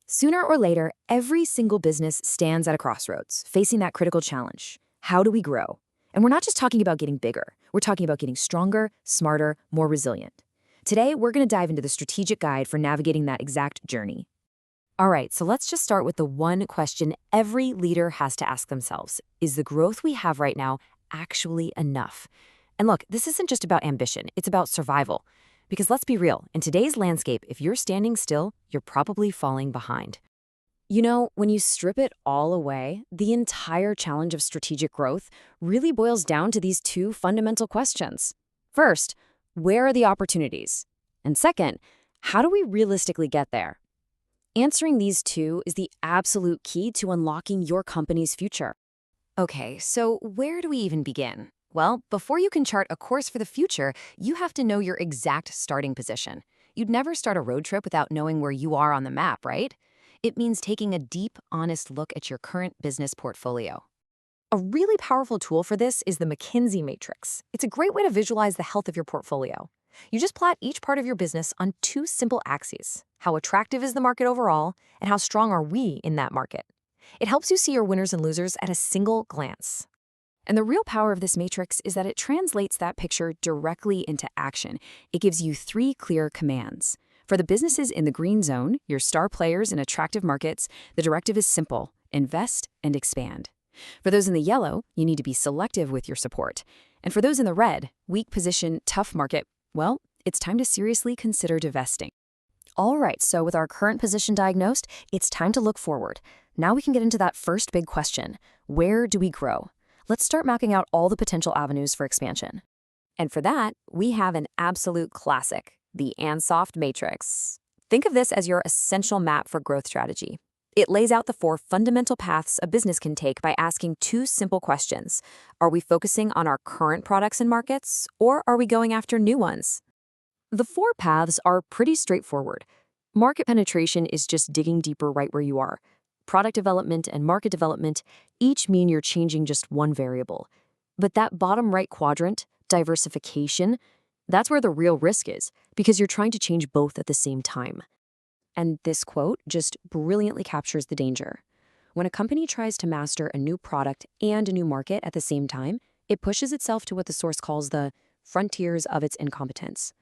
Sooner or later, every single business stands at a crossroads, facing that critical challenge. How do we grow? And we're not just talking about getting bigger. We're talking about getting stronger, smarter, more resilient. Today, we're going to dive into the strategic guide for navigating that exact journey. All right, so let's just start with the one question every leader has to ask themselves. Is the growth we have right now actually enough? And look, this isn't just about ambition, it's about survival. Because let's be real, in today's landscape, if you're standing still, you're probably falling behind. You know, when you strip it all away, the entire challenge of strategic growth really boils down to these two fundamental questions. First, where are the opportunities? And second, how do we realistically get there? Answering these two is the absolute key to unlocking your company's future. Okay, so where do we even begin? Well, before you can chart a course for the future, you have to know your exact starting position. You'd never start a road trip without knowing where you are on the map, right? It means taking a deep, honest look at your current business portfolio. A really powerful tool for this is the McKinsey matrix. It's a great way to visualize the health of your portfolio. You just plot each part of your business on two simple axes: how attractive is the market overall, and how strong are we in that market. It helps you see your winners and losers at a single glance. And the real power of this matrix is that it translates that picture directly into action. It gives you three clear commands. For the businesses in the green zone, your star players in attractive markets, the directive is simple: invest and expand. For those in the yellow, you need to be selective with your support. And for those in the red, weak position, tough market, well, it's time to seriously consider divesting. All right, so with our current position diagnosed, it's time to look forward. Now we can get into that first big question: where do we grow? Let's start mapping out all the potential avenues for expansion. And for that, we have an absolute classic, the Ansoft Matrix. Think of this as your essential map for growth strategy. It lays out the four fundamental paths a business can take by asking two simple questions. Are we focusing on our current products and markets, or are we going after new ones? The four paths are pretty straightforward. Market penetration is just digging deeper right where you are. Product development and market development each mean you're changing just one variable. But that bottom right quadrant, diversification, that's where the real risk is, because you're trying to change both at the same time. And this quote just brilliantly captures the danger. When a company tries to master a new product and a new market at the same time, it pushes itself to what the source calls the frontiers of its incompetence.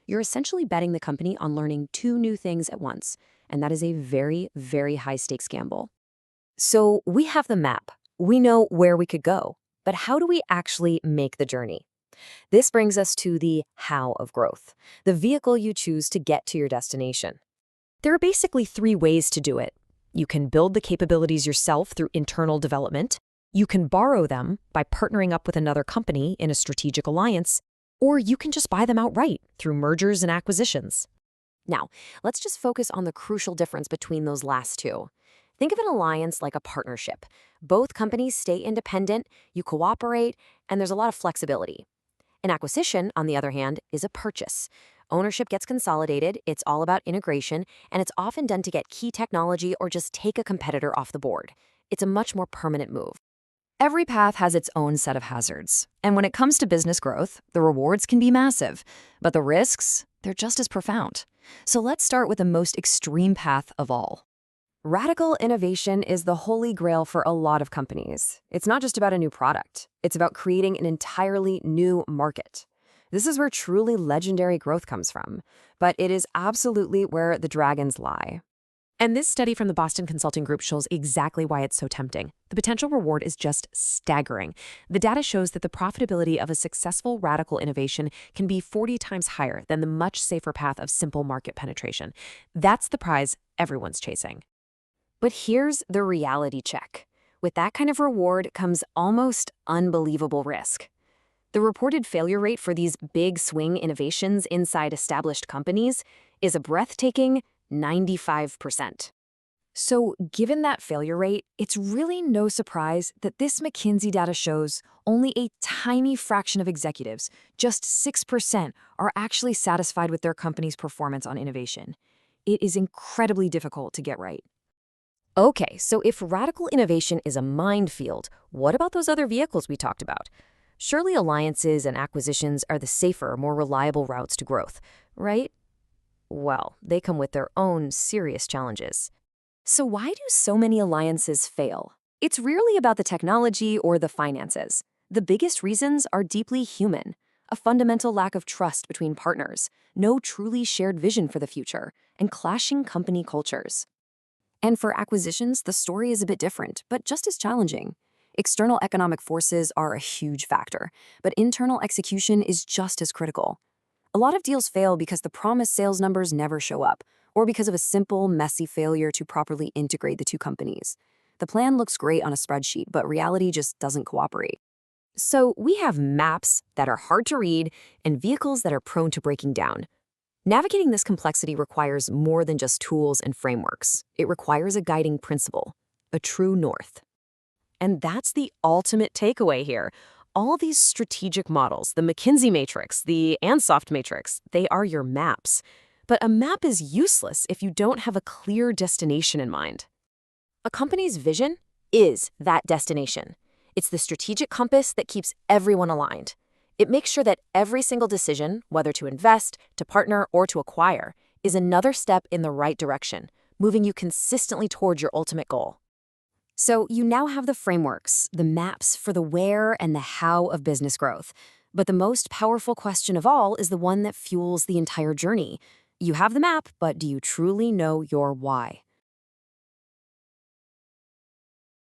You're essentially betting the company on learning two new things at once, and that is a very, very high-stakes gamble. So we have the map. We know where we could go. But how do we actually make the journey? This brings us to the how of growth, the vehicle you choose to get to your destination. There are basically three ways to do it. You can build the capabilities yourself through internal development. You can borrow them by partnering up with another company in a strategic alliance, or you can just buy them outright through mergers and acquisitions. Now, let's just focus on the crucial difference between those last two. Think of an alliance like a partnership. Both companies stay independent, you cooperate, and there's a lot of flexibility. An acquisition, on the other hand, is a purchase. Ownership gets consolidated, it's all about integration, and it's often done to get key technology or just take a competitor off the board. It's a much more permanent move. Every path has its own set of hazards. And when it comes to business growth, the rewards can be massive, but the risks, they're just as profound. So let's start with the most extreme path of all. Radical innovation is the holy grail for a lot of companies. It's not just about a new product. It's about creating an entirely new market. This is where truly legendary growth comes from, but it is absolutely where the dragons lie. And this study from the Boston Consulting Group shows exactly why it's so tempting. The potential reward is just staggering. The data shows that the profitability of a successful radical innovation can be 40 times higher than the much safer path of simple market penetration. That's the prize everyone's chasing. But here's the reality check. With that kind of reward comes almost unbelievable risk. The reported failure rate for these big swing innovations inside established companies is a breathtaking 95%. So given that failure rate, it's really no surprise that this McKinsey data shows only a tiny fraction of executives, just 6%, are actually satisfied with their company's performance on innovation. It is incredibly difficult to get right. Okay, so if radical innovation is a minefield, what about those other vehicles we talked about? Surely alliances and acquisitions are the safer, more reliable routes to growth, right? Well, they come with their own serious challenges. So why do so many alliances fail? It's rarely about the technology or the finances. The biggest reasons are deeply human. A fundamental lack of trust between partners, no truly shared vision for the future, and clashing company cultures. And for acquisitions, the story is a bit different, but just as challenging. External economic forces are a huge factor, but internal execution is just as critical. A lot of deals fail because the promised sales numbers never show up, or because of a simple, messy failure to properly integrate the two companies. The plan looks great on a spreadsheet, but reality just doesn't cooperate. So we have maps that are hard to read and vehicles that are prone to breaking down. Navigating this complexity requires more than just tools and frameworks. It requires a guiding principle, a true north. And that's the ultimate takeaway here. All these strategic models, the McKinsey matrix, the Ansoft matrix, they are your maps. But a map is useless if you don't have a clear destination in mind. A company's vision is that destination. It's the strategic compass that keeps everyone aligned. It makes sure that every single decision, whether to invest, to partner, or to acquire, is another step in the right direction, moving you consistently toward your ultimate goal. So you now have the frameworks, the maps for the where and the how of business growth. But the most powerful question of all is the one that fuels the entire journey. You have the map, but do you truly know your why?